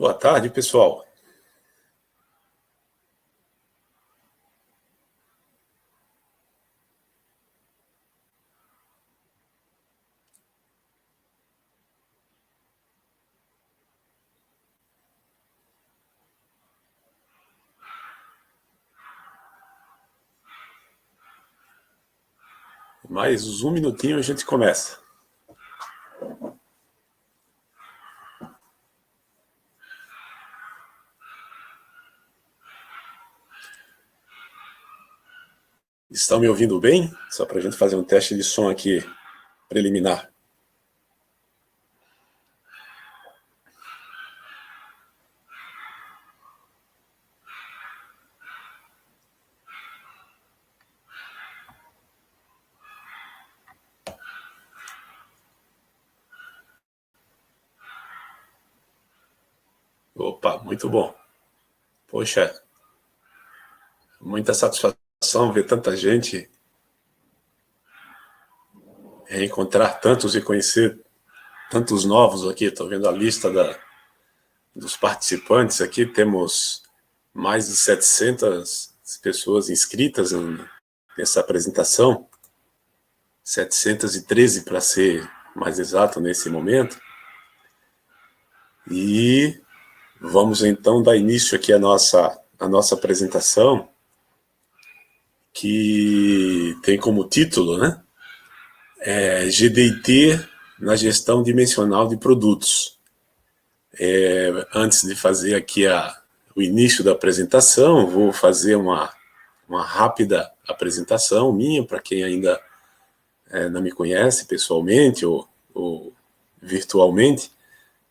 Boa tarde, pessoal. Mais um minutinho a gente começa. Estão me ouvindo bem? Só para a gente fazer um teste de som aqui preliminar. Opa, muito bom. Poxa, muita satisfação ver tanta gente, reencontrar tantos e conhecer tantos novos aqui. Estou vendo a lista dos participantes aqui. Temos mais de 700 pessoas inscritas nessa apresentação. 713 para ser mais exato nesse momento. E vamos então dar início aqui à nossa apresentação, que tem como título, né? GDT na gestão dimensional de produtos. Antes de fazer aqui o início da apresentação, vou fazer uma rápida apresentação minha, para quem ainda não me conhece pessoalmente ou virtualmente.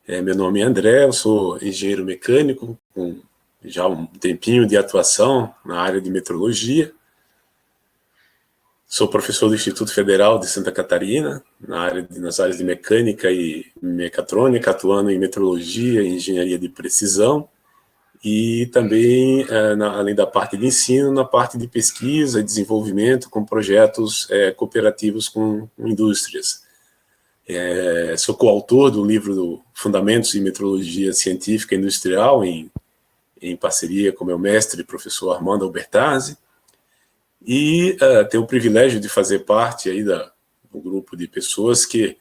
Meu nome é André, eu sou engenheiro mecânico, com já um tempinho de atuação na área de metrologia. Sou professor do Instituto Federal de Santa Catarina, nas áreas de mecânica e mecatrônica, atuando em metrologia e engenharia de precisão, e também, além da parte de ensino, na parte de pesquisa e desenvolvimento com projetos cooperativos com indústrias. Sou coautor do livro Fundamentos em Metrologia Científica e Industrial, em parceria com meu mestre, professor Armando Albertazzi, e tenho o privilégio de fazer parte aí do grupo de pessoas que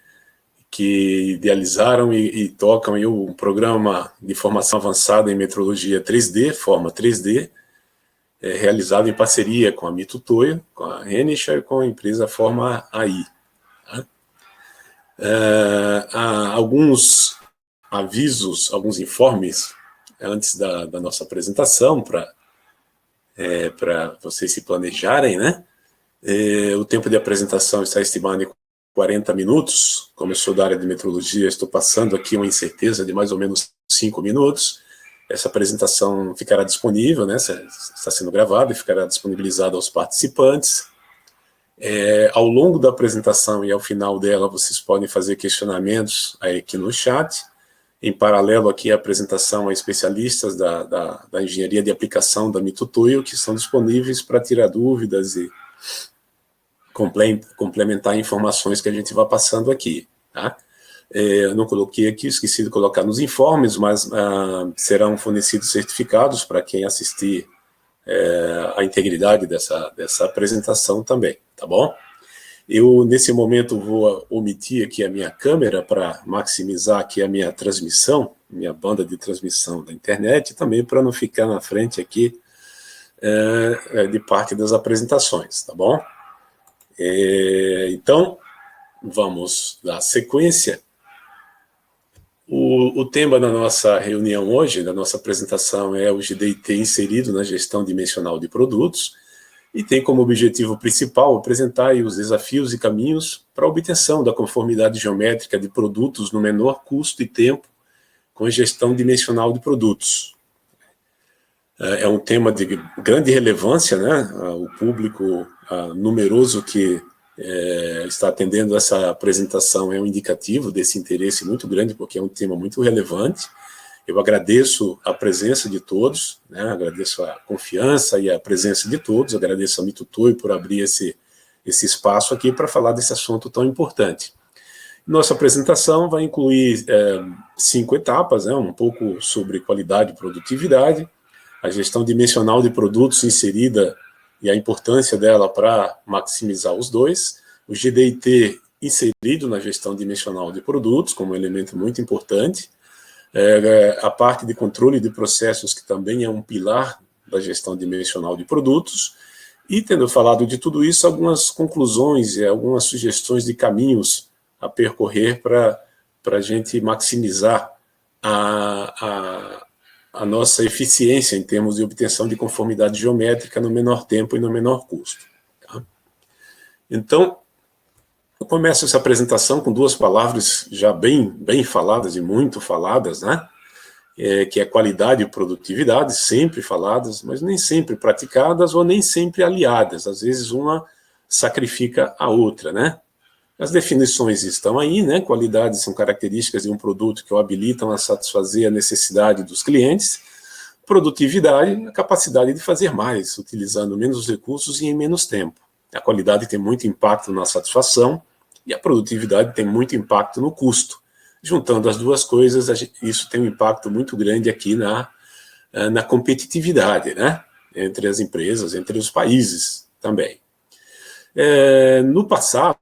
idealizaram e tocam aí um programa de formação avançada em metrologia 3D, forma 3D, realizado em parceria com a Mito Toyo, com a Renisha e com a empresa Forma AI. Há alguns avisos, alguns informes antes da nossa apresentação, para vocês se planejarem, né? O tempo de apresentação está estimado em 40 minutos. Como eu sou da área de metrologia, estou passando aqui uma incerteza de mais ou menos 5 minutos. Essa apresentação ficará disponível, né? Está sendo gravada e ficará disponibilizada aos participantes. Ao longo da apresentação e ao final dela, vocês podem fazer questionamentos aí aqui no chat. Em paralelo aqui a apresentação a especialistas da engenharia de aplicação da Mito Toyo, que estão disponíveis para tirar dúvidas e complementar informações que a gente vai passando aqui. Tá? Eu não coloquei aqui, esqueci de colocar nos informes, mas serão fornecidos certificados para quem assistir a integridade dessa apresentação também, tá bom? Eu, nesse momento, vou omitir aqui a minha câmera para maximizar aqui a minha transmissão, minha banda de transmissão da internet, e também para não ficar na frente aqui de parte das apresentações, tá bom? Então, vamos dar sequência. O tema da nossa reunião hoje, da nossa apresentação, é o GDT inserido na gestão dimensional de produtos, e tem como objetivo principal apresentar os desafios e caminhos para a obtenção da conformidade geométrica de produtos no menor custo e tempo com a gestão dimensional de produtos. É um tema de grande relevância, né? O público numeroso que está atendendo essa apresentação é um indicativo desse interesse muito grande, porque é um tema muito relevante. Eu agradeço a presença de todos, né? Agradeço a confiança e a presença de todos, agradeço a Mito Toyo por abrir esse espaço aqui para falar desse assunto tão importante. Nossa apresentação vai incluir 5 etapas, né? Um pouco sobre qualidade e produtividade, a gestão dimensional de produtos inserida e a importância dela para maximizar os dois, o GDIT inserido na gestão dimensional de produtos como um elemento muito importante, a parte de controle de processos, que também é um pilar da gestão dimensional de produtos, e tendo falado de tudo isso, algumas conclusões e algumas sugestões de caminhos a percorrer para a gente maximizar a nossa eficiência em termos de obtenção de conformidade geométrica no menor tempo e no menor custo. Tá? Então, eu começo essa apresentação com 2 palavras já bem faladas e muito faladas, né? Que é qualidade e produtividade, sempre faladas, mas nem sempre praticadas ou nem sempre aliadas. Às vezes uma sacrifica a outra, né? As definições estão aí, né? Qualidade são características de um produto que o habilitam a satisfazer a necessidade dos clientes. Produtividade, a capacidade de fazer mais, utilizando menos recursos e em menos tempo. A qualidade tem muito impacto na satisfação e a produtividade tem muito impacto no custo. Juntando as duas coisas, isso tem um impacto muito grande aqui na competitividade, né? Entre as empresas, entre os países também. No passado,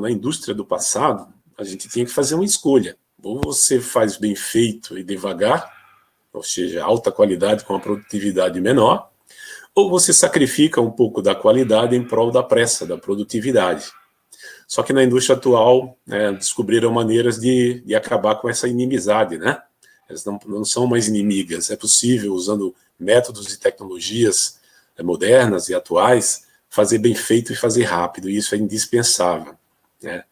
na indústria do passado, a gente tinha que fazer uma escolha. Ou você faz bem feito e devagar, ou seja, alta qualidade com a produtividade menor, ou você sacrifica um pouco da qualidade em prol da pressa, da produtividade. Só que na indústria atual, descobriram maneiras de acabar com essa inimizade, né? Elas não são mais inimigas. É possível, usando métodos e tecnologias modernas e atuais, fazer bem feito e fazer rápido. E isso é indispensável, né?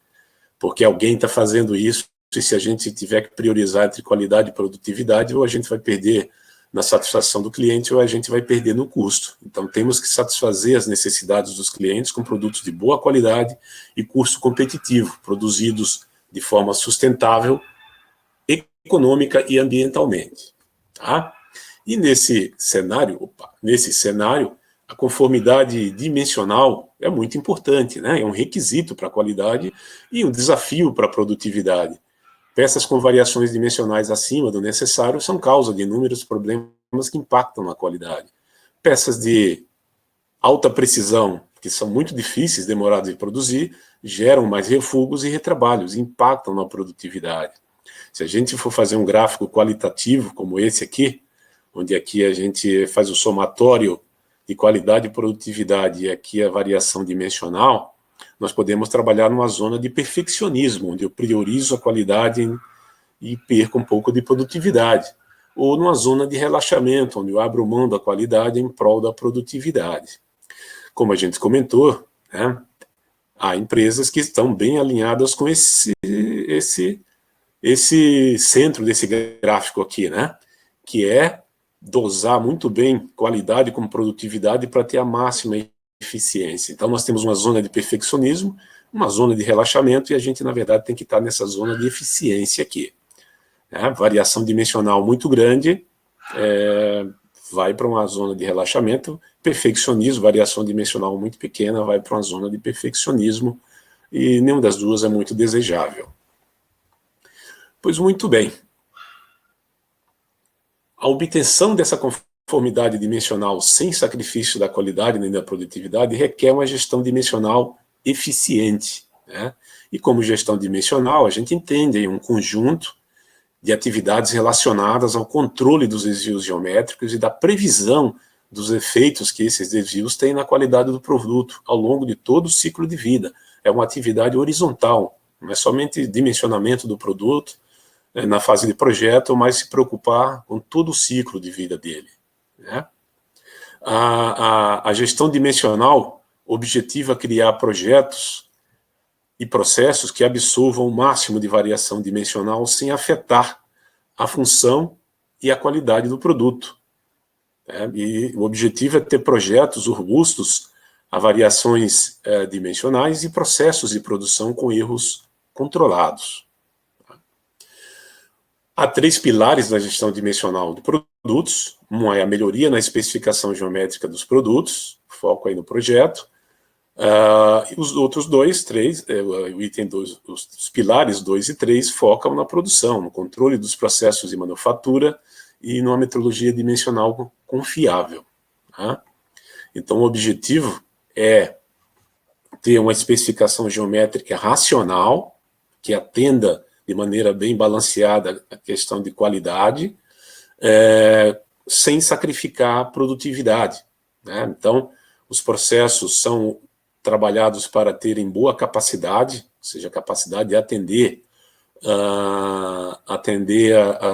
Porque alguém está fazendo isso, e se a gente tiver que priorizar entre qualidade e produtividade, ou a gente vai perder na satisfação do cliente, ou a gente vai perder no custo. Então, temos que satisfazer as necessidades dos clientes com produtos de boa qualidade e custo competitivo, produzidos de forma sustentável, econômica e ambientalmente. Tá? E nesse cenário, a conformidade dimensional é muito importante, né? É um requisito para a qualidade e um desafio para a produtividade. Peças com variações dimensionais acima do necessário são causa de inúmeros problemas que impactam na qualidade. Peças de alta precisão, que são muito difíceis, demoradas de produzir, geram mais refugos e retrabalhos, impactam na produtividade. Se a gente for fazer um gráfico qualitativo, como esse aqui, onde aqui a gente faz o somatório de qualidade e produtividade, e aqui a variação dimensional, nós podemos trabalhar numa zona de perfeccionismo, onde eu priorizo a qualidade e perco um pouco de produtividade. Ou numa zona de relaxamento, onde eu abro mão da qualidade em prol da produtividade. Como a gente comentou, né, há empresas que estão bem alinhadas com esse centro desse gráfico aqui, né, que é dosar muito bem qualidade com produtividade para ter a máxima eficiência. Então, nós temos uma zona de perfeccionismo, uma zona de relaxamento, e a gente, na verdade, tem que estar nessa zona de eficiência aqui. Variação dimensional muito grande, vai para uma zona de relaxamento, perfeccionismo, variação dimensional muito pequena, vai para uma zona de perfeccionismo, e nenhuma das duas é muito desejável. Pois muito bem. A obtenção dessa conformidade dimensional sem sacrifício da qualidade nem da produtividade requer uma gestão dimensional eficiente, né? E como gestão dimensional, a gente entende aí um conjunto de atividades relacionadas ao controle dos desvios geométricos e da previsão dos efeitos que esses desvios têm na qualidade do produto ao longo de todo o ciclo de vida. É uma atividade horizontal, não é somente dimensionamento do produto na fase de projeto, mas se preocupar com todo o ciclo de vida dele, né? A gestão dimensional objetiva criar projetos e processos que absorvam o máximo de variação dimensional sem afetar a função e a qualidade do produto. E o objetivo é ter projetos robustos a variações dimensionais e processos de produção com erros controlados. Há 3 pilares da gestão dimensional de produtos. Um é a melhoria na especificação geométrica dos produtos, foco aí no projeto. Os outros dois, três, o item 2, os pilares 2 e 3 focam na produção, no controle dos processos de manufatura e numa metrologia dimensional confiável. Tá? Então, o objetivo é ter uma especificação geométrica racional, que atenda de maneira bem balanceada a questão de qualidade, sem sacrificar a produtividade. Né? Então, os processos são trabalhados para terem boa capacidade, ou seja, a capacidade de atender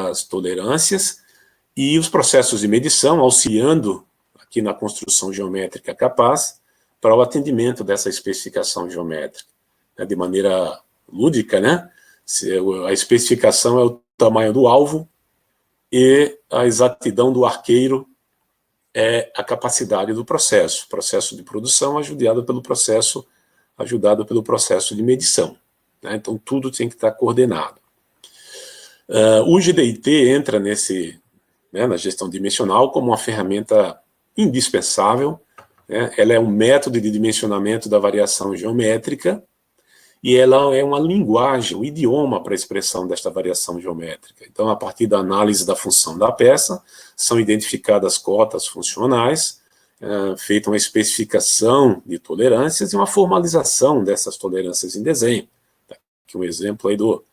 as tolerâncias, e os processos de medição auxiliando aqui na construção geométrica capaz para o atendimento dessa especificação geométrica, né, de maneira lúdica, né? A especificação é o tamanho do alvo e a exatidão do arqueiro é a capacidade do processo de produção ajudado pelo processo de medição. Né? Então, tudo tem que estar coordenado. O GDIT entra na gestão dimensional como uma ferramenta indispensável, né? Ela é um método de dimensionamento da variação geométrica e ela é uma linguagem, um idioma para a expressão desta variação geométrica. Então, a partir da análise da função da peça, são identificadas cotas funcionais, feita uma especificação de tolerâncias e uma formalização dessas tolerâncias em desenho. Aqui um exemplo aí do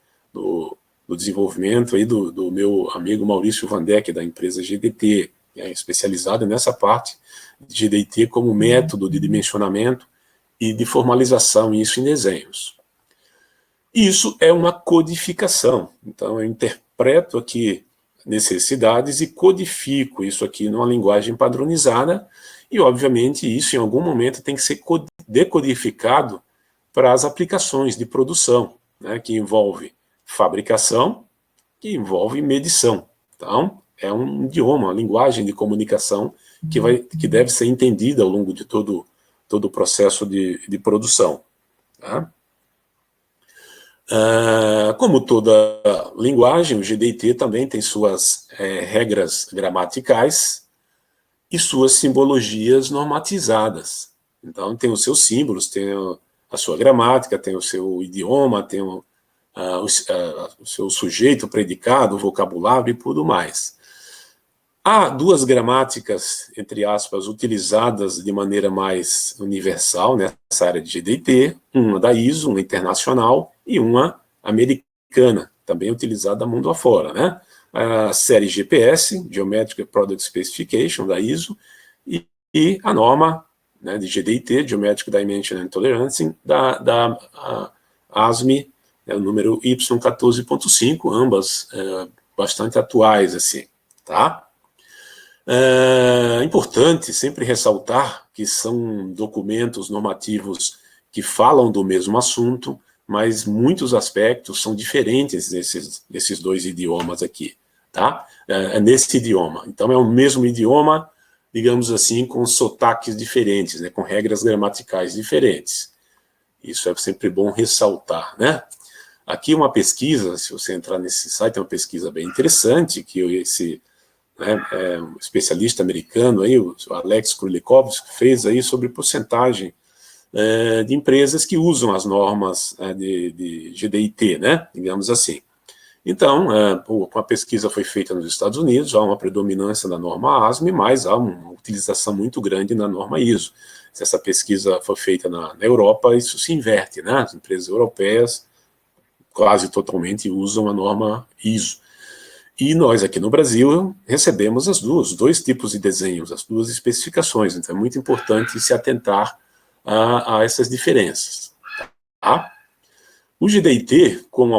desenvolvimento aí do meu amigo Maurício Van Deck, da empresa GDT, que é especializado nessa parte de GDT como método de dimensionamento e de formalização, isso em desenhos. Isso é uma codificação, então eu interpreto aqui necessidades e codifico isso aqui numa linguagem padronizada e, obviamente, isso em algum momento tem que ser decodificado para as aplicações de produção, né, que envolve fabricação, que envolve medição. Então, é um idioma, uma linguagem de comunicação que deve ser entendida ao longo de todo o processo de produção. Tá? Como toda linguagem, o GDT também tem suas regras gramaticais e suas simbologias normatizadas. Então, tem os seus símbolos, tem a sua gramática, tem o seu idioma, tem o seu sujeito, predicado, vocabulário e tudo mais. Há duas gramáticas, entre aspas, utilizadas de maneira mais universal nessa área de GDT, uma da ISO, uma internacional, e uma americana, também utilizada mundo afora, né? A série GPS, Geometric Product Specification, da ISO, e a norma, né, de GDT, Geometric Dimension and Tolerance, da ASME, o número Y14.5, ambas bastante atuais, assim, tá? É importante sempre ressaltar que são documentos normativos que falam do mesmo assunto, mas muitos aspectos são diferentes nesses dois idiomas aqui, tá? Nesse idioma. Então, é o mesmo idioma, digamos assim, com sotaques diferentes, né? Com regras gramaticais diferentes. Isso é sempre bom ressaltar, né? Aqui uma pesquisa, se você entrar nesse site, é uma pesquisa bem interessante, que um especialista americano, aí, o Alex Krulikovsky, fez aí sobre porcentagem de empresas que usam as normas de GDIT, né, digamos assim. Então, a pesquisa foi feita nos Estados Unidos, há uma predominância da norma ASME, mas há uma utilização muito grande na norma ISO. Se essa pesquisa for feita na Europa, isso se inverte, né? As empresas europeias quase totalmente usam a norma ISO. E nós aqui no Brasil recebemos os dois tipos de desenhos, as duas especificações, então é muito importante se atentar a essas diferenças. Tá? O GDIT, com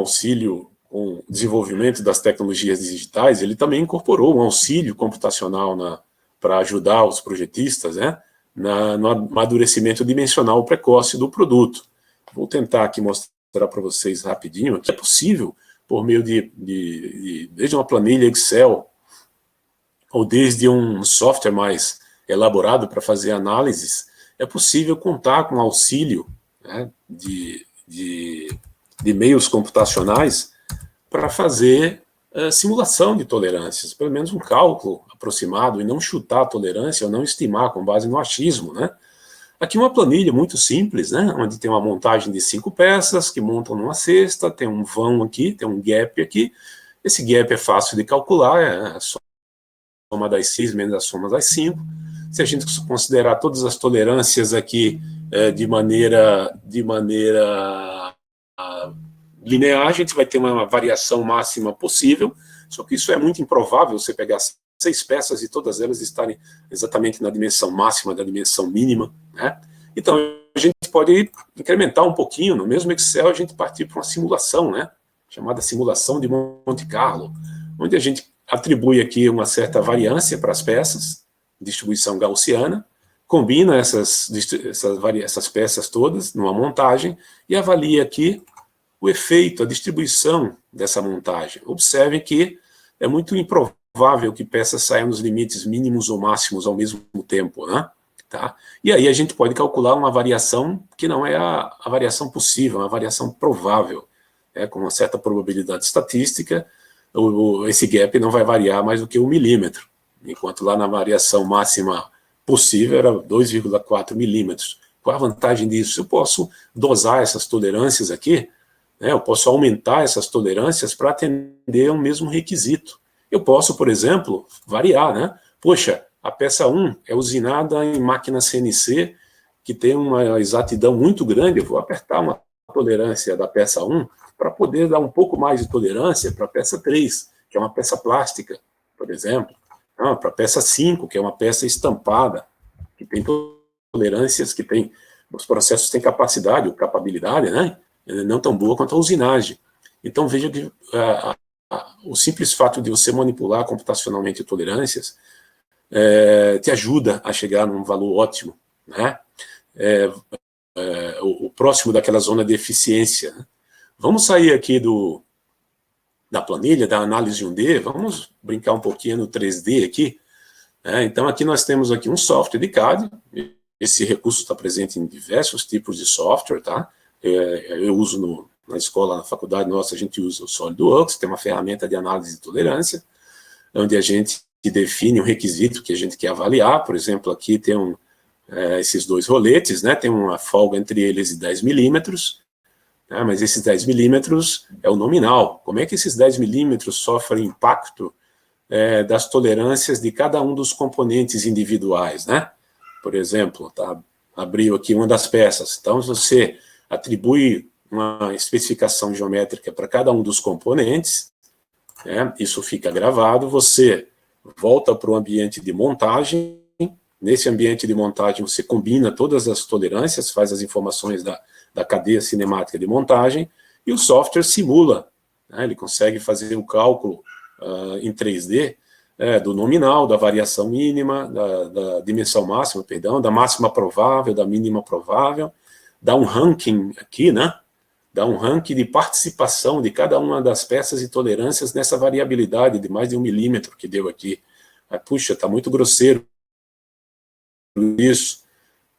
o desenvolvimento das tecnologias digitais, ele também incorporou um auxílio computacional para ajudar os projetistas, né, no amadurecimento dimensional precoce do produto. Vou tentar aqui mostrar para vocês rapidinho que é possível, por meio desde uma planilha Excel, ou desde um software mais elaborado para fazer análises, é possível contar com auxílio, né, de meios computacionais para fazer simulação de tolerâncias, pelo menos um cálculo aproximado, e não chutar a tolerância, ou não estimar com base no achismo, né? Aqui uma planilha muito simples, né? Onde tem uma montagem de 5 peças que montam numa cesta, tem um vão aqui, tem um gap aqui. Esse gap é fácil de calcular, é a soma das 6 menos a soma das 5. Se a gente considerar todas as tolerâncias aqui de maneira linear, a gente vai ter uma variação máxima possível, só que isso é muito improvável, você pegar 6 peças e todas elas estarem exatamente na dimensão máxima da dimensão mínima, né? Então, a gente pode incrementar um pouquinho, no mesmo Excel a gente partir para uma simulação, né? Chamada simulação de Monte Carlo, onde a gente atribui aqui uma certa variância para as peças, distribuição gaussiana, combina essas peças todas numa montagem e avalia aqui o efeito, a distribuição dessa montagem. Observem que é muito improvável que peças saiam nos limites mínimos ou máximos ao mesmo tempo, né? Tá? E aí a gente pode calcular uma variação que não é a variação possível, é uma variação provável, com uma certa probabilidade estatística. Esse gap não vai variar mais do que 1 milímetro, enquanto lá na variação máxima possível era 2,4 milímetros. Qual a vantagem disso? Eu posso dosar essas tolerâncias aqui, né? Eu posso aumentar essas tolerâncias para atender um mesmo requisito. Eu posso, por exemplo, variar, né? Poxa, a peça 1 é usinada em máquina CNC, que tem uma exatidão muito grande, eu vou apertar uma tolerância da peça 1 para poder dar um pouco mais de tolerância para a peça 3, que é uma peça plástica, por exemplo. Para a peça 5, que é uma peça estampada, que tem tolerâncias, que tem, os processos têm capacidade ou capabilidade, né? Não tão boa quanto a usinagem. Então, veja que o simples fato de você manipular computacionalmente tolerâncias te ajuda a chegar num valor ótimo, né? O próximo daquela zona de eficiência, né? Vamos sair aqui da planilha, da análise 1D, vamos brincar um pouquinho no 3D aqui. Então, aqui nós temos aqui um software de CAD, esse recurso está presente em diversos tipos de software, tá? Eu uso na escola, na faculdade nossa, a gente usa o SolidWorks, tem uma ferramenta de análise de tolerância, onde a gente define um requisito que a gente quer avaliar. Por exemplo, aqui tem esses dois roletes, né? Tem uma folga entre eles de 10 milímetros, mas esses 10 milímetros é o nominal. Como é que esses 10 milímetros sofrem impacto das tolerâncias de cada um dos componentes individuais, né? Por exemplo, tá, abriu aqui uma das peças. Então, você atribui uma especificação geométrica para cada um dos componentes, né? Isso fica gravado, você volta para o ambiente de montagem. Nesse ambiente de montagem, você combina todas as tolerâncias, faz as informações da cadeia cinemática de montagem, e o software simula, né? Ele consegue fazer o cálculo em 3D do nominal, da variação mínima, da dimensão máxima, perdão, da máxima provável, da mínima provável, dá um ranking aqui, né? Dá um ranking de participação de cada uma das peças e tolerâncias nessa variabilidade de mais de 1 milímetro que deu aqui. Puxa, está muito grosseiro isso.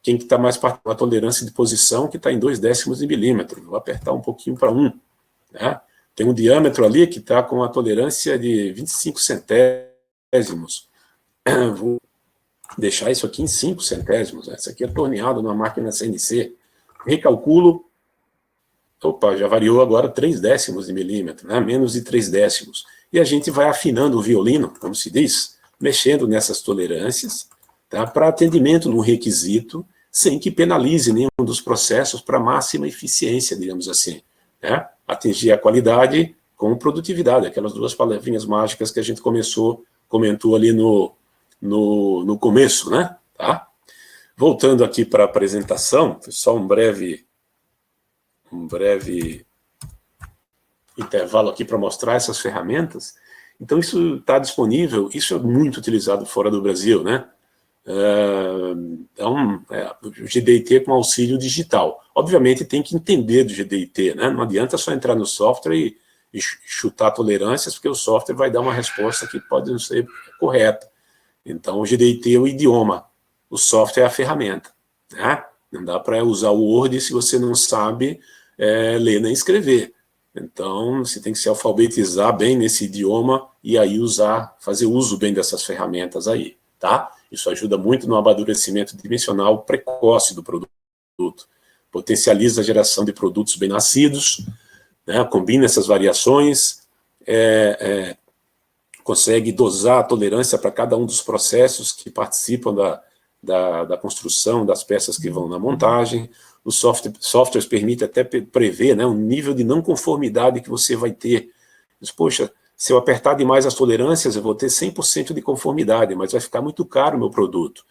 Quem que está mais para a tolerância de posição, que está em 0,2 de milímetro. Vou apertar um pouquinho para 1. Né? Tem um diâmetro ali que está com a tolerância de 25 centésimos. Vou deixar isso aqui em 5 centésimos. Isso aqui é torneado numa máquina CNC. Recalculo. Opa, já variou agora 0,3 de milímetro, né? Menos de 0,3. E a gente vai afinando o violino, como se diz, mexendo nessas tolerâncias, tá? Para atendimento no requisito, sem que penalize nenhum dos processos para máxima eficiência, digamos assim, né? Atingir a qualidade com produtividade, aquelas duas palavrinhas mágicas que a gente comentou ali no começo, né? Tá? Voltando aqui para a apresentação, só um breve intervalo aqui para mostrar essas ferramentas. Então, isso está disponível, isso é muito utilizado fora do Brasil, né? O GDIT com auxílio digital. Obviamente, tem que entender do GDIT, né? Não adianta só entrar no software e chutar tolerâncias, porque o software vai dar uma resposta que pode não ser correta. Então, o GDIT é o idioma, o software é a ferramenta, né? Não dá para usar o Word se você não sabe ler nem escrever. Então, você tem que se alfabetizar bem nesse idioma e aí fazer uso bem dessas ferramentas aí, tá? Isso ajuda muito no amadurecimento dimensional precoce do produto, potencializa a geração de produtos bem-nascidos, né? Combina essas variações, consegue dosar a tolerância para cada um dos processos que participam da construção das peças que vão na montagem. Os softwares permitem até prever, né, um nível de não conformidade que você vai ter. Diz, poxa, se eu apertar demais as tolerâncias, eu vou ter 100% de conformidade, mas vai ficar muito caro o meu produto.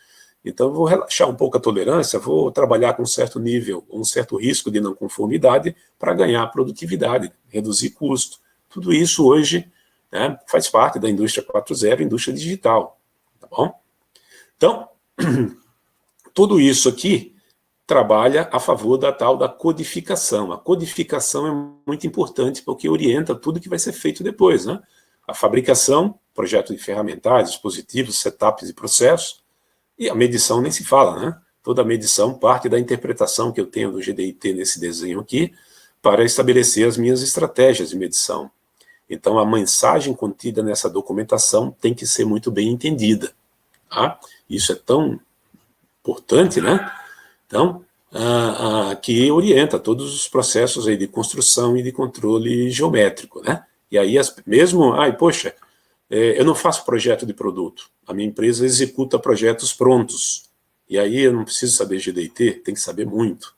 Então, eu vou relaxar um pouco a tolerância, vou trabalhar com um certo nível, um certo risco de não conformidade para ganhar produtividade, reduzir custo. Tudo isso hoje, né, faz parte da indústria 4.0, indústria digital. Tá bom? Então, tudo isso aqui trabalha a favor da tal da codificação. A codificação é muito importante porque orienta tudo que vai ser feito depois, né? A fabricação, projeto de ferramentais, dispositivos, setups e processos, e a medição nem se fala, né? Toda a medição parte da interpretação que eu tenho do GDIT nesse desenho aqui para estabelecer as minhas estratégias de medição. Então, a mensagem contida nessa documentação tem que ser muito bem entendida. Tá? Isso é tão importante, né? Então, que orienta todos os processos aí de construção e de controle geométrico, né? E aí, mesmo, poxa, eu não faço projeto de produto, a minha empresa executa projetos prontos, e aí eu não preciso saber GDIT, tem que saber muito,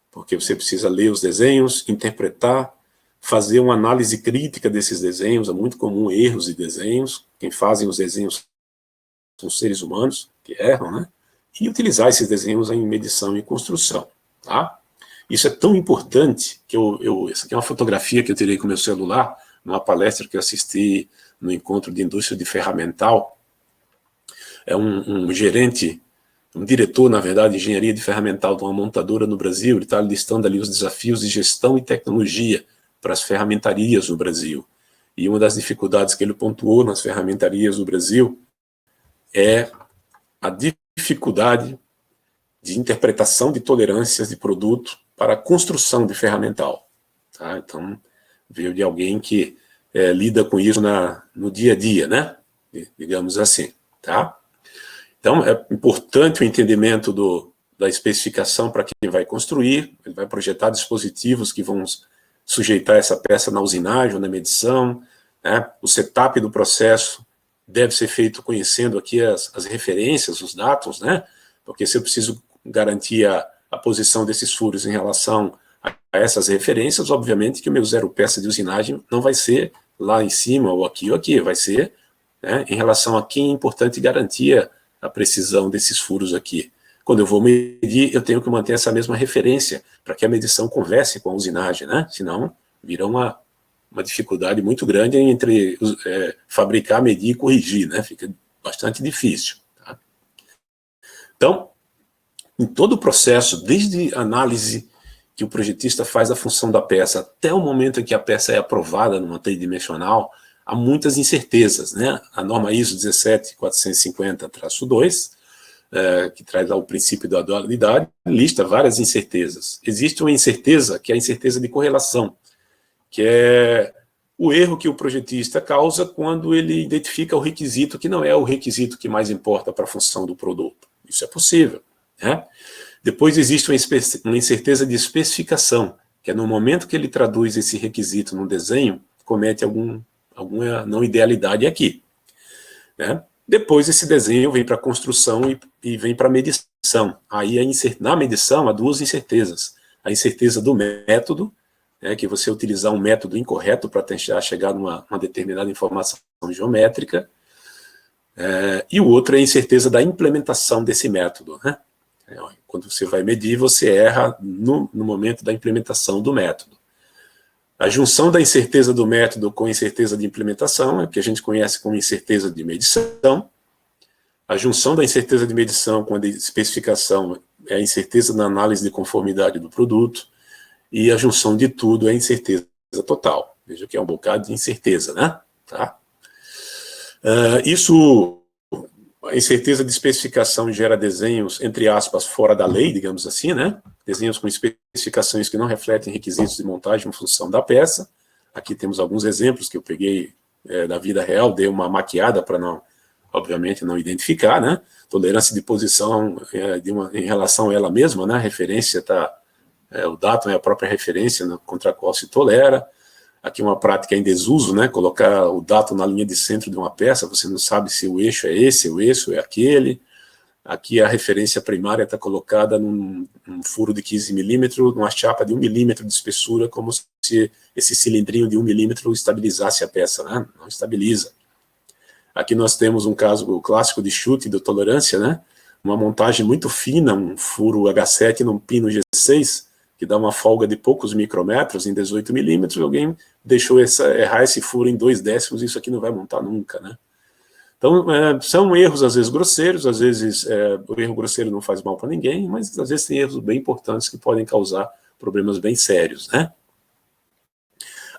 porque você precisa ler os desenhos, interpretar, fazer uma análise crítica desses desenhos, é muito comum erros de desenhos, quem fazem os desenhos são seres humanos que erram, né? E utilizar esses desenhos em medição e construção, tá? Isso é tão importante que essa aqui é uma fotografia que eu tirei com meu celular, numa palestra que eu assisti no encontro de indústria de ferramental. É um gerente, um diretor, na verdade, de engenharia de ferramental de uma montadora no Brasil. Ele está listando ali os desafios de gestão e tecnologia para as ferramentarias no Brasil. E uma das dificuldades que ele pontuou nas ferramentarias no Brasil é a dificuldade de interpretação de tolerâncias de produto para a construção de ferramental. Tá? Então, veio de alguém que lida com isso no dia a dia, né? Digamos assim. Tá? Então, é importante o entendimento da especificação para quem vai construir, ele vai projetar dispositivos que vão sujeitar essa peça na usinagem ou na medição, né? O setup do processo deve ser feito conhecendo aqui as referências, os dados, né? Porque se eu preciso garantir a posição desses furos em relação a essas referências, obviamente que o meu zero peça de usinagem não vai ser lá em cima ou aqui, vai ser, né, em relação a quem é importante garantir a precisão desses furos aqui. Quando eu vou medir, eu tenho que manter essa mesma referência para que a medição converse com a usinagem, né? Senão vira uma dificuldade muito grande entre fabricar, medir e corrigir, né? Fica bastante difícil. Tá? Então, em todo o processo, desde a análise que o projetista faz da função da peça até o momento em que a peça é aprovada numa tridimensional, há muitas incertezas, né? A norma ISO 17450-2, que traz lá o princípio da dualidade, lista várias incertezas. Existe uma incerteza, que é a incerteza de correlação, que é o erro que o projetista causa quando ele identifica o requisito que não é o requisito que mais importa para a função do produto. Isso é possível, né? Depois existe uma incerteza de especificação, que é no momento que ele traduz esse requisito no desenho, comete alguma não idealidade aqui, né? Depois esse desenho vem para a construção e vem para a medição. Aí na medição há duas incertezas. A incerteza do método, né, que você utilizar um método incorreto para tentar chegar numa determinada informação geométrica, e o outro é a incerteza da implementação desse método, né? Quando você vai medir, você erra no momento da implementação do método. A junção da incerteza do método com a incerteza de implementação é o que a gente conhece como incerteza de medição. A junção da incerteza de medição com a de especificação é a incerteza na análise de conformidade do produto. E a junção de tudo é a incerteza total. Veja que é um bocado de incerteza, né? Tá? A incerteza de especificação gera desenhos, entre aspas, fora da lei, digamos assim, né? Desenhos com especificações que não refletem requisitos de montagem em função da peça. Aqui temos alguns exemplos que eu peguei da vida real, dei uma maquiada para não obviamente, não identificar, né? Tolerância de posição em relação a ela mesma, né? A referência o datum é a própria referência, né, contra a qual se tolera. Aqui uma prática em desuso, né? Colocar o datum na linha de centro de uma peça, você não sabe se o eixo é esse, o eixo é aquele. Aqui a referência primária está colocada num furo de 15 milímetros, numa chapa de 1 milímetro de espessura, como se esse cilindrinho de 1 milímetro estabilizasse a peça, né? Não estabiliza. Aqui nós temos um caso clássico de chute de tolerância, né? Uma montagem muito fina, um furo H7 num pino G6, que dá uma folga de poucos micrômetros em 18 milímetros, alguém deixou errar esse furo em 2/10, isso aqui não vai montar nunca, né? Então, são erros, às vezes, grosseiros, às vezes o erro grosseiro não faz mal para ninguém, mas às vezes tem erros bem importantes que podem causar problemas bem sérios, né?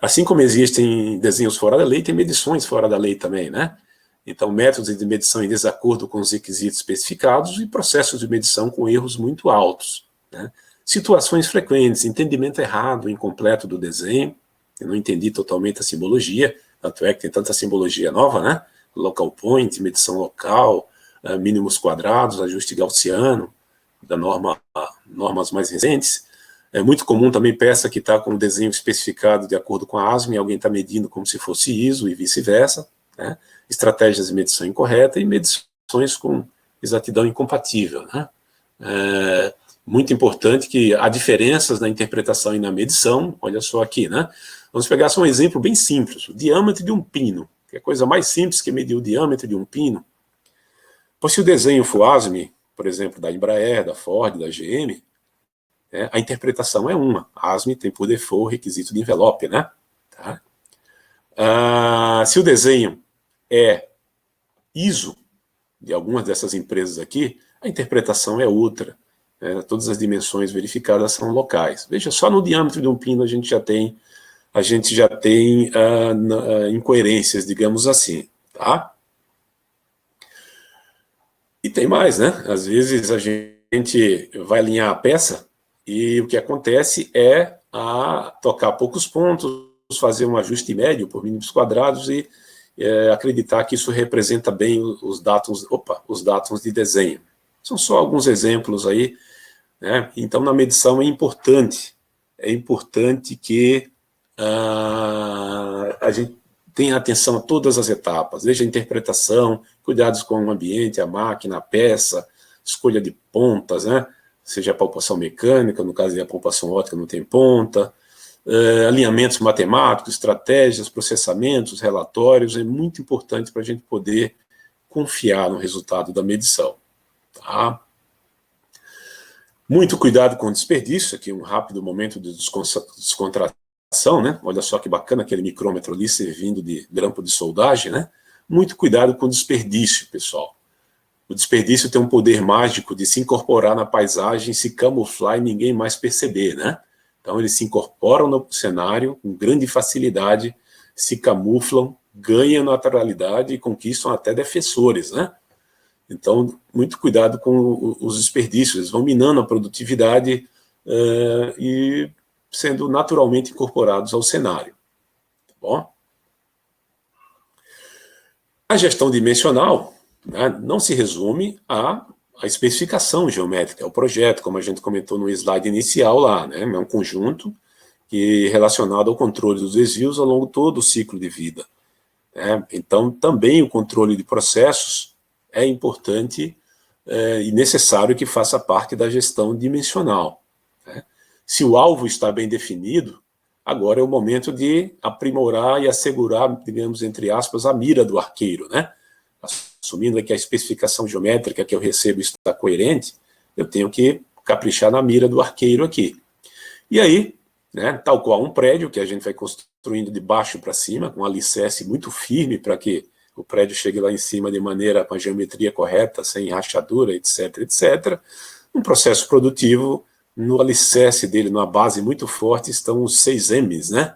Assim como existem desenhos fora da lei, tem medições fora da lei também, né? Então, métodos de medição em desacordo com os requisitos especificados e processos de medição com erros muito altos, né? Situações frequentes, entendimento errado, incompleto do desenho, eu não entendi totalmente a simbologia, tanto é que tem tanta simbologia nova, né? Local point, medição local, mínimos quadrados, ajuste gaussiano, normas mais recentes. É muito comum também peça que está com o desenho especificado de acordo com a ASME, alguém está medindo como se fosse ISO e vice-versa, né? Estratégias de medição incorreta e medições com exatidão incompatível, né? Muito importante que há diferenças na interpretação e na medição, olha só aqui, né? Vamos pegar só um exemplo bem simples, o diâmetro de um pino, que é a coisa mais simples que medir o diâmetro de um pino. Pois se o desenho for ASME, por exemplo, da Embraer, da Ford, da GM, a interpretação é uma. A ASME tem por default o requisito de envelope, né? Tá? Se o desenho é ISO, de algumas dessas empresas aqui, a interpretação é outra. Todas as dimensões verificadas são locais. Veja, só no diâmetro de um pino a gente já tem incoerências, digamos assim, tá? E tem mais, né? Às vezes a gente vai alinhar a peça e o que acontece é tocar poucos pontos, fazer um ajuste médio por milímetros quadrados e acreditar que isso representa bem os dados de desenho. São só alguns exemplos aí, né? Então, na medição é importante que a gente tenha atenção a todas as etapas, desde a interpretação, cuidados com o ambiente, a máquina, a peça, escolha de pontas, né? Seja a palpação mecânica, no caso da palpação óptica não tem ponta, alinhamentos matemáticos, estratégias, processamentos, relatórios, é muito importante para a gente poder confiar no resultado da medição. Tá? Muito cuidado com o desperdício, aqui um rápido momento de descontração, né? Olha só que bacana aquele micrômetro ali servindo de grampo de soldagem, né? Muito cuidado com o desperdício, pessoal. O desperdício tem um poder mágico de se incorporar na paisagem, se camuflar e ninguém mais perceber, né? Então eles se incorporam no cenário com grande facilidade, se camuflam, ganham naturalidade e conquistam até defensores, né? Então, muito cuidado com os desperdícios, eles vão minando a produtividade e sendo naturalmente incorporados ao cenário. Tá bom? A gestão dimensional, né, não se resume à especificação geométrica, ao projeto, como a gente comentou no slide inicial lá, né? É um conjunto relacionado ao controle dos desvios ao longo de todo o ciclo de vida. Né? Então, também o controle de processos é importante e necessário que faça parte da gestão dimensional. Né? Se o alvo está bem definido, agora é o momento de aprimorar e assegurar, digamos, entre aspas, a mira do arqueiro, né? Assumindo que a especificação geométrica que eu recebo está coerente, eu tenho que caprichar na mira do arqueiro aqui. E aí, né, tal qual um prédio que a gente vai construindo de baixo para cima, com um alicerce muito firme para que o prédio chegue lá em cima de maneira com a geometria correta, sem rachadura, etc, etc. Um processo produtivo, no alicerce dele, numa base muito forte, estão os 6 M's, né?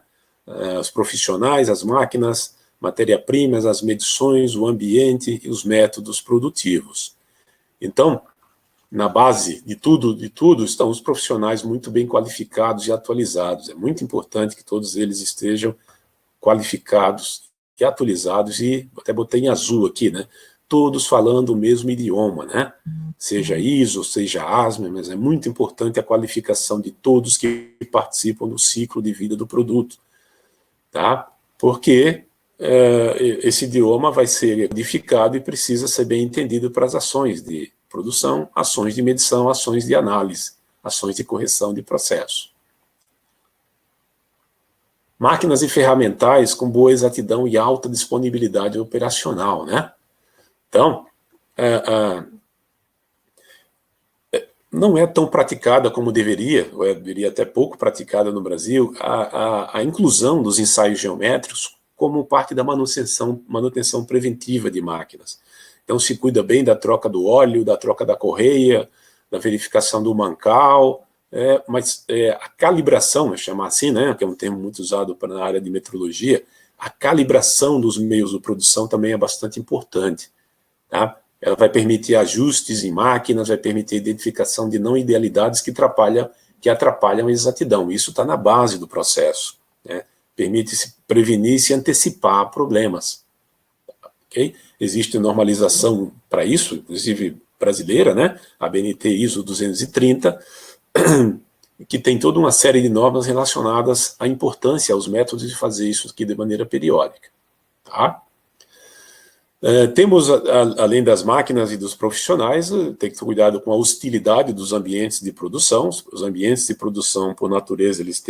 Os profissionais, as máquinas, matéria-primas, as medições, o ambiente e os métodos produtivos. Então, na base de tudo estão os profissionais muito bem qualificados e atualizados. É muito importante que todos eles estejam qualificados e atualizados, e até botei em azul aqui, né? todos falando o mesmo idioma, né? Seja ISO, seja ASME, mas é muito importante a qualificação de todos que participam do ciclo de vida do produto, tá? Porque esse idioma vai ser codificado e precisa ser bem entendido para as ações de produção, ações de medição, ações de análise, ações de correção de processo. Máquinas e ferramentais com boa exatidão e alta disponibilidade operacional, né? Então, não é tão praticada como deveria, ou deveria até pouco praticada no Brasil, a inclusão dos ensaios geométricos como parte da manutenção preventiva de máquinas. Então, se cuida bem da troca do óleo, da troca da correia, da verificação do mancal, mas a calibração, vamos chamar assim, né, que é um termo muito usado na área de metrologia, a calibração dos meios de produção também é bastante importante, tá? Ela vai permitir ajustes em máquinas, vai permitir a identificação de não idealidades que atrapalham a exatidão. Isso está na base do processo, né? Permite se prevenir e se antecipar a problemas. Okay? Existe normalização para isso, inclusive brasileira, né? A BNT ISO 230, que tem toda uma série de normas relacionadas à importância, aos métodos de fazer isso aqui de maneira periódica. Tá? Temos, além das máquinas e dos profissionais, tem que ter cuidado com a hostilidade dos ambientes de produção. Os ambientes de produção, por natureza, eles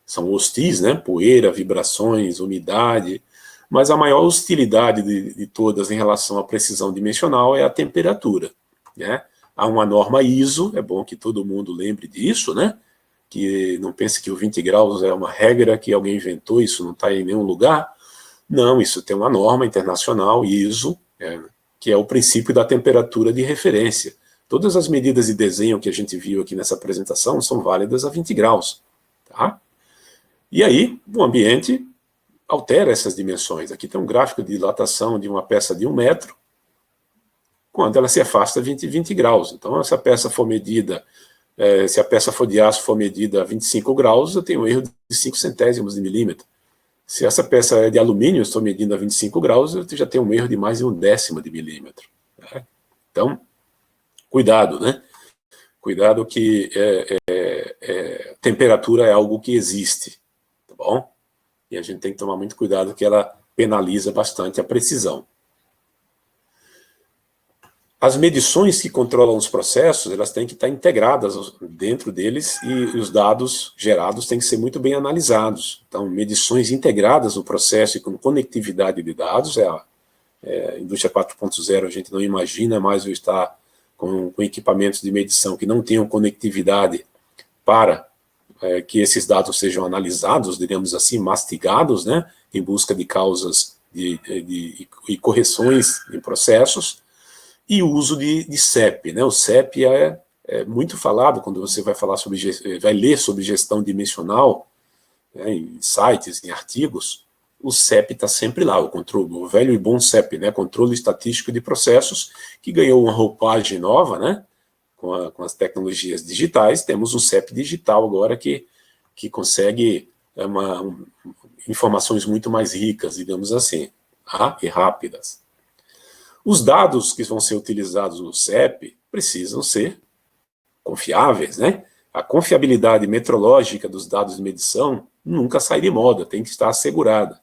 são hostis, né? Poeira, vibrações, umidade, mas a maior hostilidade de todas em relação à precisão dimensional é a temperatura, né? Há uma norma ISO, é bom que todo mundo lembre disso, né? Que não pense que o 20 graus é uma regra que alguém inventou, isso não está em nenhum lugar. Não, isso tem uma norma internacional, ISO, que é o princípio da temperatura de referência. Todas as medidas de desenho que a gente viu aqui nessa apresentação são válidas a 20 graus. Tá? E aí, o ambiente altera essas dimensões. Aqui tem um gráfico de dilatação de uma peça de 1 metro, quando ela se afasta 20 graus. Então, se a peça for medida, se a peça for de aço for medida a 25 graus, eu tenho um erro de 5 centésimos de milímetro. Se essa peça é de alumínio, eu estou medindo a 25 graus, eu já tenho um erro de mais de 1/10 de milímetro. Né? Então, cuidado, né? Cuidado que temperatura é algo que existe, tá bom? E a gente tem que tomar muito cuidado que ela penaliza bastante a precisão. As medições que controlam os processos, elas têm que estar integradas dentro deles e os dados gerados têm que ser muito bem analisados. Então, medições integradas no processo e com conectividade de dados, a indústria 4.0 a gente não imagina mais eu estar com equipamentos de medição que não tenham conectividade para que esses dados sejam analisados, diríamos assim, mastigados, né, em busca de causas e correções em processos. E o uso de CEP, né? O CEP é muito falado quando você vai ler sobre gestão dimensional, né, em sites, em artigos. O CEP está sempre lá, o velho e bom CEP, né? Controle estatístico de processos, que ganhou uma roupagem nova, né? Com as tecnologias digitais. Temos um CEP digital agora que consegue informações muito mais ricas, digamos assim, e rápidas. Os dados que vão ser utilizados no CEP precisam ser confiáveis, né? A confiabilidade metrológica dos dados de medição nunca sai de moda, tem que estar assegurada.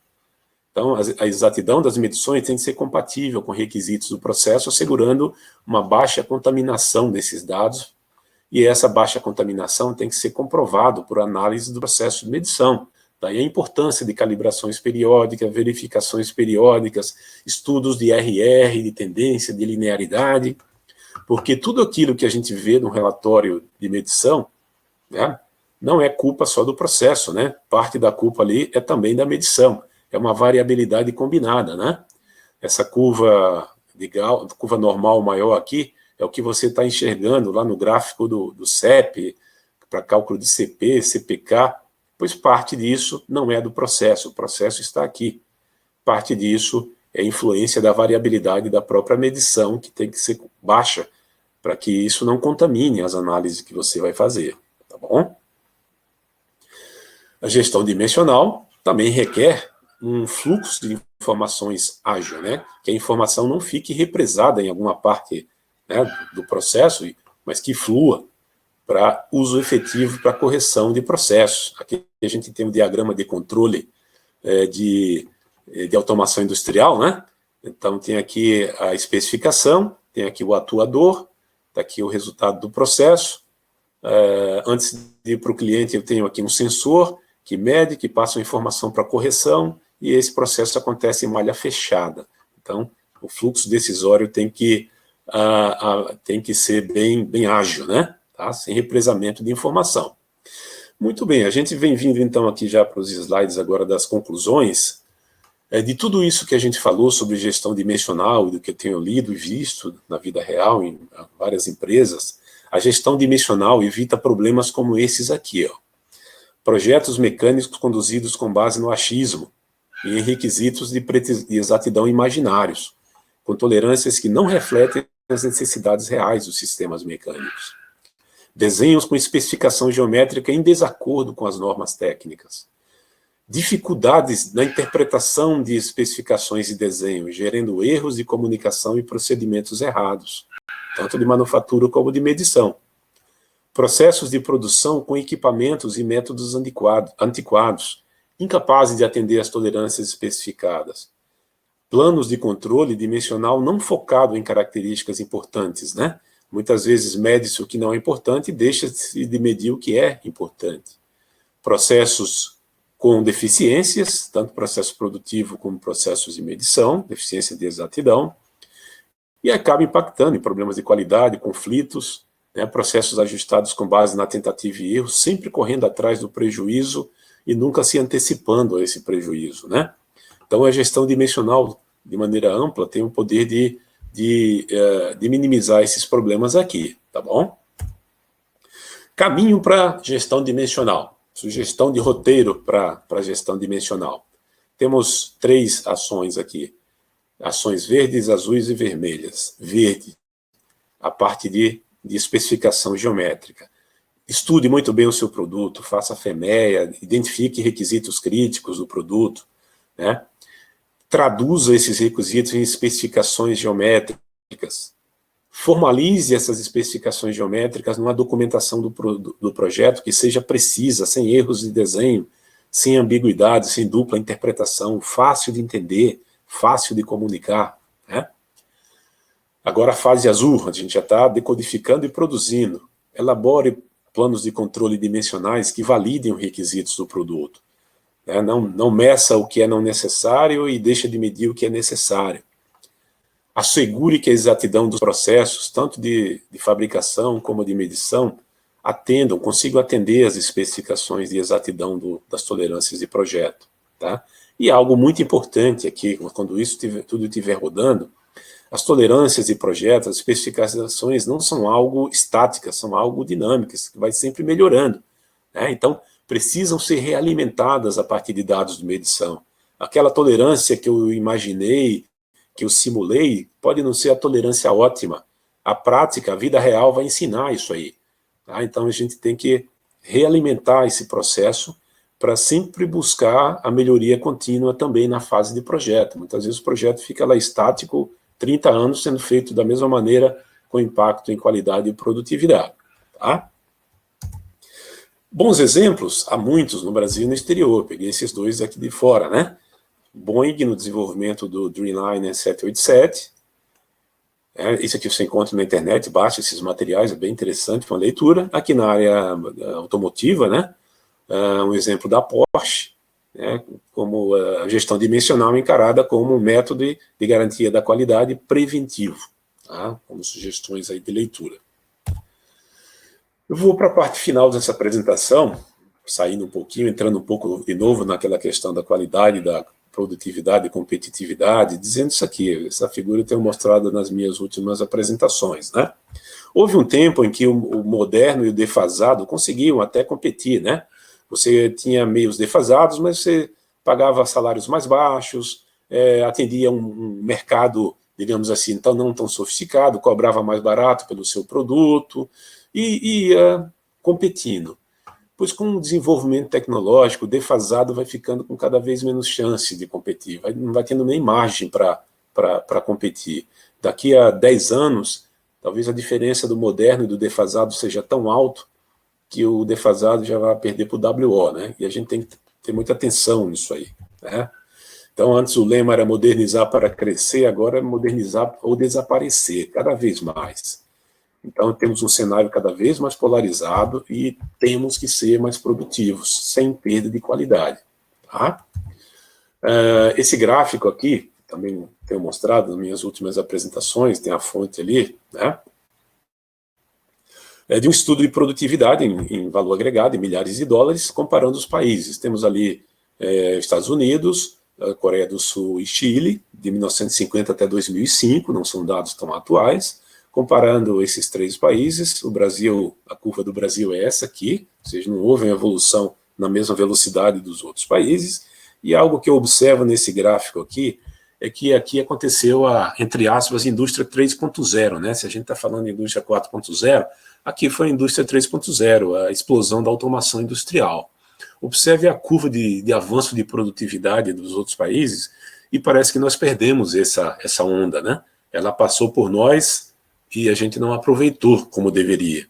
Então, a exatidão das medições tem que ser compatível com requisitos do processo, assegurando uma baixa contaminação desses dados, e essa baixa contaminação tem que ser comprovado por análise do processo de medição. Daí a importância de calibrações periódicas, verificações periódicas, estudos de RR, de tendência, de linearidade, porque tudo aquilo que a gente vê no relatório de medição, né, não é culpa só do processo, né? Parte da culpa ali é também da medição, é uma variabilidade combinada, né? Essa curva normal maior aqui é o que você está enxergando lá no gráfico do CEP, para cálculo de CP, CPK, pois parte disso não é do processo, o processo está aqui. Parte disso é influência da variabilidade da própria medição, que tem que ser baixa, para que isso não contamine as análises que você vai fazer, tá bom? A gestão dimensional também requer um fluxo de informações ágil, né? Que a informação não fique represada em alguma parte, né, do processo, mas que flua para uso efetivo, para correção de processos. Aqui a gente tem um diagrama de controle de automação industrial, né? Então tem aqui a especificação, tem aqui o atuador, está aqui o resultado do processo. Antes de ir para o cliente, eu tenho aqui um sensor que mede, que passa a informação para correção, e esse processo acontece em malha fechada. Então, o fluxo decisório tem que ser bem ágil, né? Tá? Sem represamento de informação. Muito bem, a gente vem vindo então aqui já para os slides agora das conclusões. De tudo isso que a gente falou sobre gestão dimensional, do que eu tenho lido e visto na vida real em várias empresas, a gestão dimensional evita problemas como esses aqui, ó. Projetos mecânicos conduzidos com base no achismo e em requisitos de exatidão imaginários, com tolerâncias que não refletem as necessidades reais dos sistemas mecânicos. Desenhos com especificação geométrica em desacordo com as normas técnicas. Dificuldades na interpretação de especificações de desenho, gerando erros de comunicação e procedimentos errados, tanto de manufatura como de medição. Processos de produção com equipamentos e métodos antiquados, incapazes de atender às tolerâncias especificadas. Planos de controle dimensional não focado em características importantes, né? Muitas vezes mede-se o que não é importante e deixa-se de medir o que é importante. Processos com deficiências, tanto processo produtivo como processos de medição, deficiência de exatidão, e acaba impactando em problemas de qualidade, conflitos, né, processos ajustados com base na tentativa e erro, sempre correndo atrás do prejuízo e nunca se antecipando a esse prejuízo, né? Então, a gestão dimensional, de maneira ampla, tem o poder de minimizar esses problemas aqui, tá bom? Caminho para gestão dimensional. Sugestão de roteiro para gestão dimensional. Temos 3 ações aqui. Ações verdes, azuis e vermelhas. Verde, a parte de especificação geométrica. Estude muito bem o seu produto, faça FEMEA, identifique requisitos críticos do produto, né? Traduza esses requisitos em especificações geométricas. Formalize essas especificações geométricas numa documentação do projeto que seja precisa, sem erros de desenho, sem ambiguidade, sem dupla interpretação, fácil de entender, fácil de comunicar, né? Agora a fase azul, a gente já está decodificando e produzindo. Elabore planos de controle dimensionais que validem os requisitos do produto. Não meça o que é não necessário e deixa de medir o que é necessário. Assegure que a exatidão dos processos, tanto de fabricação como de medição, consigam atender às especificações de exatidão das tolerâncias de projeto. Tá? E algo muito importante aqui, quando isso tudo estiver rodando, as tolerâncias de projeto, as especificações não são algo estáticas, são algo dinâmicas, que vai sempre melhorando, né? Então, precisam ser realimentadas a partir de dados de medição. Aquela tolerância que eu imaginei, que eu simulei, pode não ser a tolerância ótima. A prática, a vida real vai ensinar isso aí. Tá? Então, a gente tem que realimentar esse processo para sempre buscar a melhoria contínua também na fase de projeto. Muitas vezes o projeto fica lá estático, 30 anos sendo feito da mesma maneira, com impacto em qualidade e produtividade. Tá? Bons exemplos, há muitos no Brasil e no exterior. Peguei esses 2 aqui de fora, né? Boeing no desenvolvimento do Dreamliner 787. Isso aqui você encontra na internet, baixa esses materiais, é bem interessante, uma leitura. Aqui na área automotiva, né? Um exemplo da Porsche, né? Como a gestão dimensional encarada como um método de garantia da qualidade preventivo, tá? Como sugestões aí de leitura. Eu vou para a parte final dessa apresentação, saindo um pouquinho, entrando um pouco de novo naquela questão da qualidade, da produtividade e competitividade, dizendo isso aqui, essa figura eu tenho mostrado nas minhas últimas apresentações, né? Houve um tempo em que o moderno e o defasado conseguiam até competir, né? Você tinha meios defasados, mas você pagava salários mais baixos, atendia um mercado, digamos assim, então não tão sofisticado, cobrava mais barato pelo seu produto, e ia competindo. pois com o desenvolvimento tecnológico, o defasado vai ficando com cada vez menos chance de competir, não vai tendo nem margem para competir. Daqui a 10 anos, talvez a diferença do moderno e do defasado seja tão alto que o defasado já vai perder para o WO, né? E a gente tem que ter muita atenção nisso aí, né? Então, antes o lema era modernizar para crescer, agora é modernizar ou desaparecer, cada vez mais. Então, temos um cenário cada vez mais polarizado e temos que ser mais produtivos, sem perda de qualidade. Tá? Esse gráfico aqui, também tenho mostrado nas minhas últimas apresentações, tem a fonte ali, né? É de um estudo de produtividade em valor agregado, em milhares de dólares, comparando os países. Temos ali Estados Unidos, Coreia do Sul e Chile, de 1950 até 2005, não são dados tão atuais. Comparando esses 3 países, o Brasil, a curva do Brasil é essa aqui, ou seja, não houve uma evolução na mesma velocidade dos outros países, e algo que eu observo nesse gráfico aqui, é que aqui aconteceu a, entre aspas, indústria 3.0, né? Se a gente está falando de indústria 4.0, aqui foi a indústria 3.0, a explosão da automação industrial. Observe a curva de avanço de produtividade dos outros países, e parece que nós perdemos essa onda, né? Ela passou por nós, e a gente não aproveitou como deveria.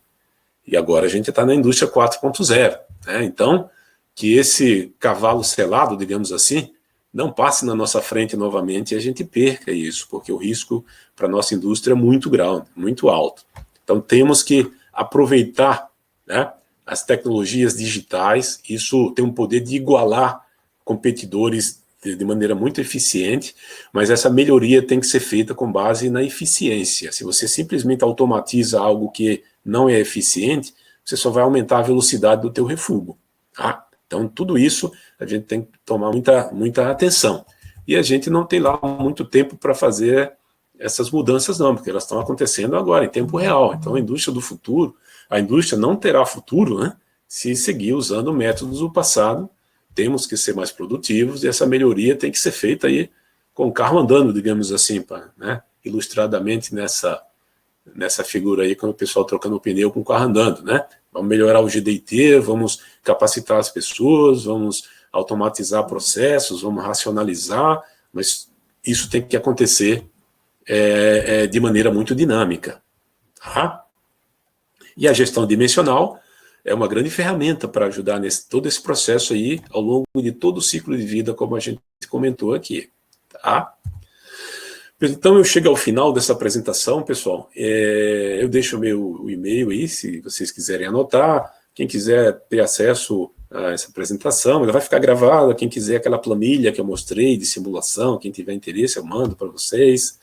E agora a gente está na indústria 4.0. Né? Então, que esse cavalo selado, digamos assim, não passe na nossa frente novamente e a gente perca isso, porque o risco para a nossa indústria é muito grande, muito alto. Então, temos que aproveitar, né, as tecnologias digitais, isso tem um poder de igualar competidores de maneira muito eficiente, mas essa melhoria tem que ser feita com base na eficiência. Se você simplesmente automatiza algo que não é eficiente, você só vai aumentar a velocidade do teu refúgio. Tá? Então, tudo isso a gente tem que tomar muita atenção. E a gente não tem lá muito tempo para fazer essas mudanças não, porque elas estão acontecendo agora, em tempo real. Então, a indústria do futuro, a indústria não terá futuro, né, se seguir usando métodos do passado. Temos que ser mais produtivos e essa melhoria tem que ser feita aí com o carro andando, digamos assim, né? Ilustradamente nessa figura aí, quando o pessoal trocando o pneu com o carro andando, né? Vamos melhorar o GDT, vamos capacitar as pessoas, vamos automatizar processos, vamos racionalizar, mas isso tem que acontecer de maneira muito dinâmica. Tá? E a gestão dimensional é uma grande ferramenta para ajudar todo esse processo aí, ao longo de todo o ciclo de vida, como a gente comentou aqui. Tá? Então, eu chego ao final dessa apresentação, pessoal. Eu deixo o meu e-mail aí, se vocês quiserem anotar. Quem quiser ter acesso a essa apresentação, ela vai ficar gravada. Quem quiser aquela planilha que eu mostrei de simulação, quem tiver interesse, eu mando para vocês.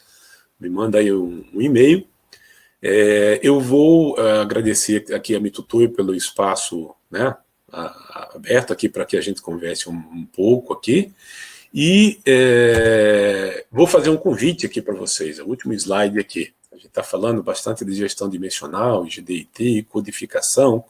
Me manda aí um e-mail. Eu vou agradecer aqui a Mitutoyo pelo espaço, né, aberto aqui para que a gente converse um pouco aqui. E vou fazer um convite aqui para vocês, o último slide aqui. A gente está falando bastante de gestão dimensional, GDIT, codificação,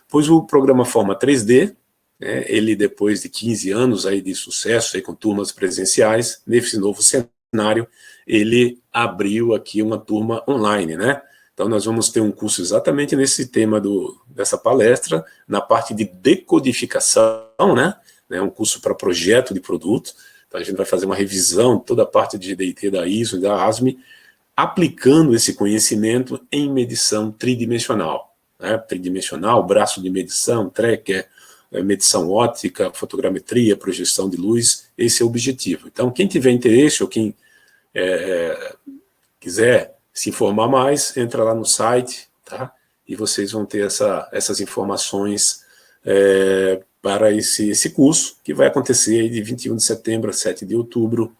pois o programa Forma 3D, né, ele depois de 15 anos aí de sucesso aí com turmas presenciais, nesse novo cenário, ele abriu aqui uma turma online, né? Então, nós vamos ter um curso exatamente nesse tema dessa palestra, na parte de decodificação, né? Um curso para projeto de produto. Então, a gente vai fazer uma revisão de toda a parte de GDIT da ISO e da ASME, aplicando esse conhecimento em medição tridimensional. Né? Tridimensional, braço de medição, tracker, medição óptica, fotogrametria, projeção de luz, esse é o objetivo. Então, quem tiver interesse ou quem quiser se informar mais, entra lá no site, tá? E vocês vão ter essas informações para esse curso, que vai acontecer de 21 de setembro a 7 de outubro,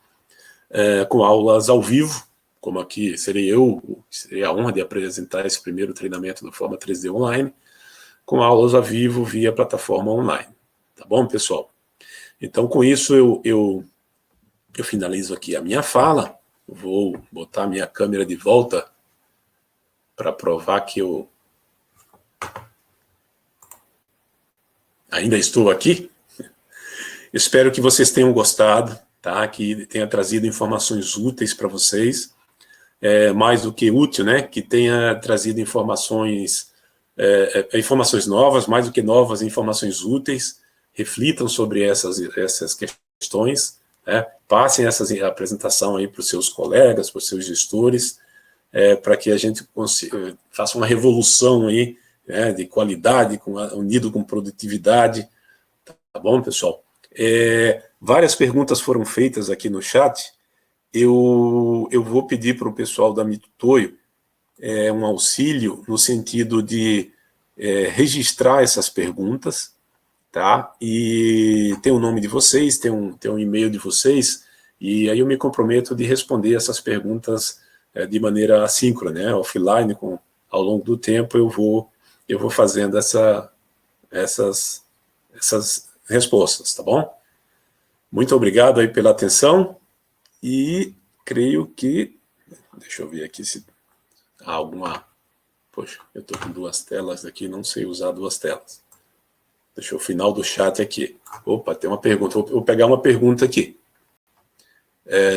com aulas ao vivo, como aqui seria a honra de apresentar esse primeiro treinamento do Forma 3D online, com aulas ao vivo via plataforma online. Tá bom, pessoal? Então, com isso, eu finalizo aqui a minha fala. Vou botar minha câmera de volta para provar que eu ainda estou aqui. Espero que vocês tenham gostado, tá? Que tenha trazido informações úteis para vocês, mais do que útil, né? Que tenha trazido informações informações novas, mais do que novas, informações úteis, reflitam sobre essas questões, né? Passem essa apresentação aí para os seus colegas, para os seus gestores, para que a gente faça uma revolução aí, né, de qualidade, unido com produtividade. Tá bom, pessoal? Várias perguntas foram feitas aqui no chat. Eu vou pedir para o pessoal da Mitutoyo um auxílio no sentido de registrar essas perguntas, tá? E tem o nome de vocês, tem um e-mail de vocês, e aí eu me comprometo de responder essas perguntas de maneira assíncrona, né? Offline, ao longo do tempo eu vou fazendo essas respostas, tá bom? Muito obrigado aí pela atenção e creio que, deixa eu ver aqui se há alguma, poxa, eu estou com duas telas aqui, não sei usar duas telas. Deixa eu final do chat aqui. Opa, tem uma pergunta, vou pegar uma pergunta aqui.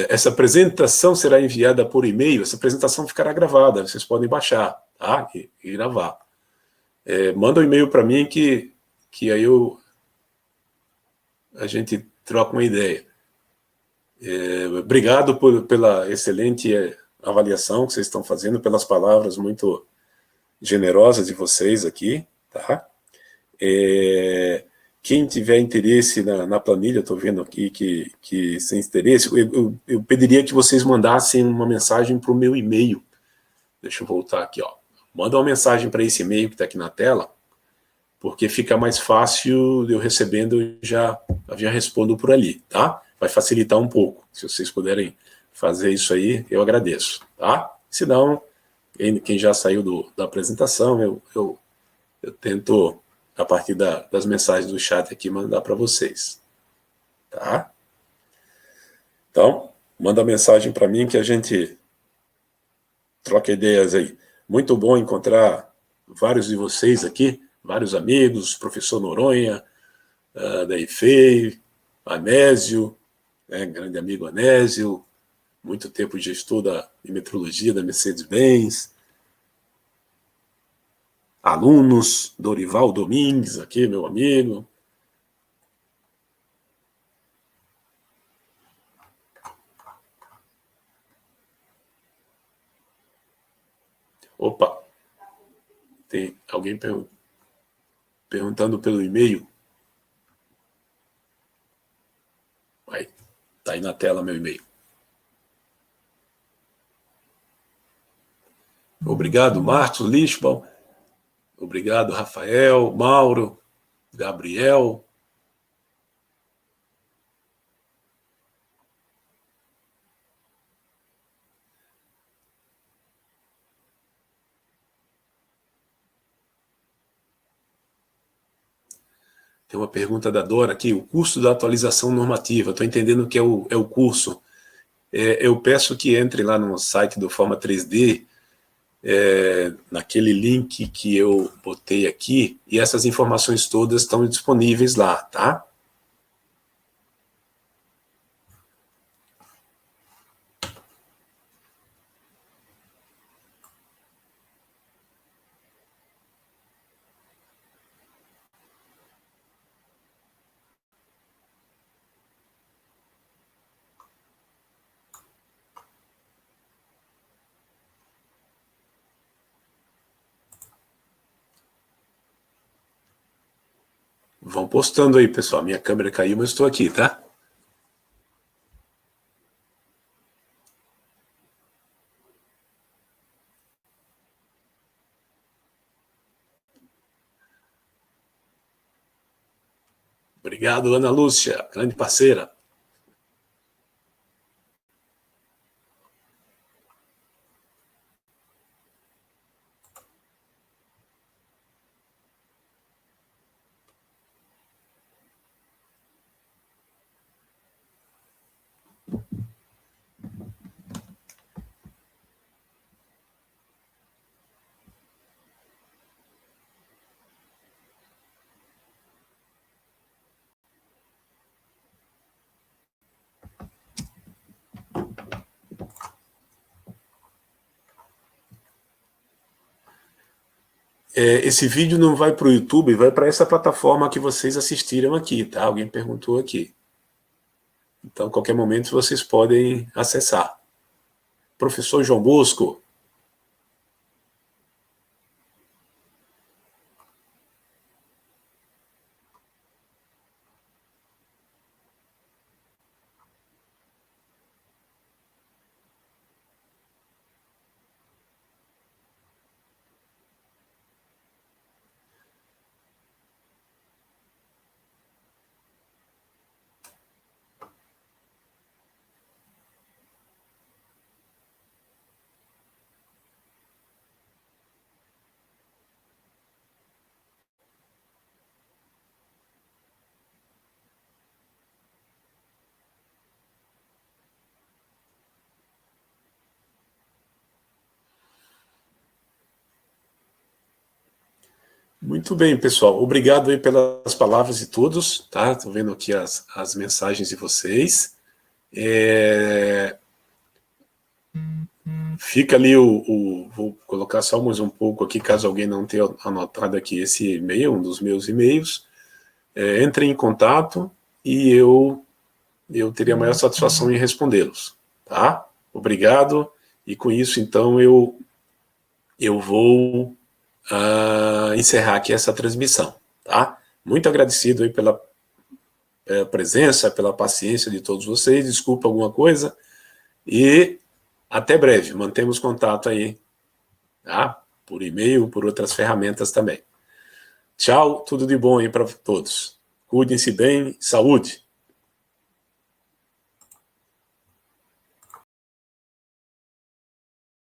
Essa apresentação será enviada por e-mail, essa apresentação ficará gravada, vocês podem baixar, tá? E gravar. Manda um e-mail para mim que aí a gente troca uma ideia. Obrigado pela excelente avaliação que vocês estão fazendo, pelas palavras muito generosas de vocês aqui, tá? Quem tiver interesse na planilha, estou vendo aqui que sem interesse, eu pediria que vocês mandassem uma mensagem para o meu e-mail. Deixa eu voltar aqui, ó. Manda uma mensagem para esse e-mail que está aqui na tela, porque fica mais fácil de eu recebendo, eu já respondo por ali, tá? Vai facilitar um pouco. Se vocês puderem fazer isso aí, eu agradeço, tá? Se não, quem já saiu da apresentação, eu tento, a partir das mensagens do chat aqui, mandar para vocês, tá? Então, manda mensagem para mim que a gente troca ideias aí. Muito bom encontrar vários de vocês aqui, vários amigos, professor Noronha, da IFEI, Anésio, grande amigo Anésio, muito tempo de estudo de metrologia da Mercedes-Benz, alunos, Dorival Domingues, aqui, meu amigo. Opa, tem alguém perguntando pelo e-mail. Vai, tá aí na tela meu e-mail. Obrigado, Marcos Lichbaum. Obrigado, Rafael, Mauro, Gabriel. Tem uma pergunta da Dora aqui, o custo da atualização normativa. Estou entendendo que é o curso. Eu peço que entre lá no site do Forma 3D, naquele link que eu botei aqui, e essas informações todas estão disponíveis lá, tá? Vão postando aí, pessoal. Minha câmera caiu, mas estou aqui, tá? Obrigado, Ana Lúcia, grande parceira. esse vídeo não vai para o YouTube, vai para essa plataforma que vocês assistiram aqui, tá? Alguém perguntou aqui. Então, a qualquer momento, vocês podem acessar. Professor João Bosco. Muito bem, pessoal. Obrigado aí pelas palavras de todos, tá? Estou vendo aqui as mensagens de vocês. Fica ali vou colocar só mais um pouco aqui, caso alguém não tenha anotado aqui esse e-mail, um dos meus e-mails. Entre em contato e eu teria a maior satisfação em respondê-los, tá? Obrigado. E com isso, então, eu vou encerrar aqui essa transmissão, tá? Muito agradecido aí pela presença, pela paciência de todos vocês. Desculpa alguma coisa e até breve. Mantemos contato aí, tá? Por e-mail, por outras ferramentas também. Tchau, tudo de bom aí para todos. Cuidem-se bem, saúde.